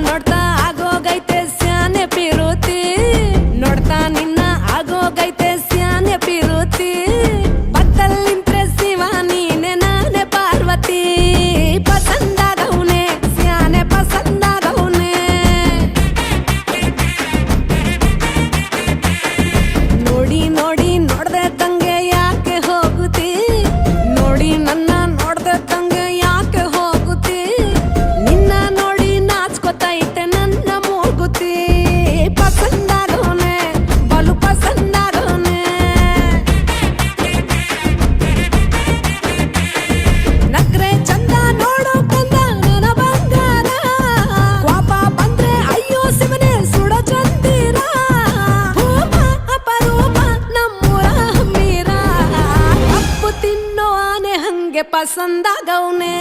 ನೋಡ್ತಾ ಆಗೋಗೈತೆ ಸ್ಯಾನೆ ಪಿರುತಿ ನೋಡ್ತಾ ನಿನ್ನ ಆಗೋಗೈತೆ ಸ್ಯಾನೆ ಪಿರುತಿ ಪಕ್ಕದಲ್ಲಿಂತ್ರೆ ಶಿವ ನೀನೆ ನಾನೇ ಪಾರ್ವತಿ ಪಸಂದಾಗವ್ನೆ ಸ್ಯಾನೆ ಪಸಂದಾಗವ್ನೆ ನೋಡಿ ನೋಡಿ ನೋಡ್ದೆ ತಂಗೆ ಯಾಕೆ ಹೋಗುತ್ತಿ ನೋಡಿ ನನ್ನ ನೋಡ್ದೆ ತಂಗೆ ಯಾಕೆ ಹೋಗುತ್ತಿ ನಿನ್ನ ನೋಡಿ ನಾಚ್ಕೊತೈತೆ ನನ್ನ ಮೂಗುತಿ ಪಸಂದಾಗವ್ನೆ ಬಲು ಪಸಂದಾಗವ್ನೆ ನಕ್ರೆ ಚಂದ ನೋಡೋ ಕಂದ ನನ್ನ ಬಂಗಾರ ಕೋಪ ಬಂದ್ರೆ ಅಯ್ಯೋ ಶಿವನೇ ಸುಡ ಚಂದಿರ ಭೂಮ ಅಪರೂಪ ನಮ್ಮೂರ ಹಮ್ಮೀರ ಕಪ್ಪು ತಿನ್ನೋ ಆನೆ ಹಂಗೆ ಪಸಂದಾಗವ್ನೆ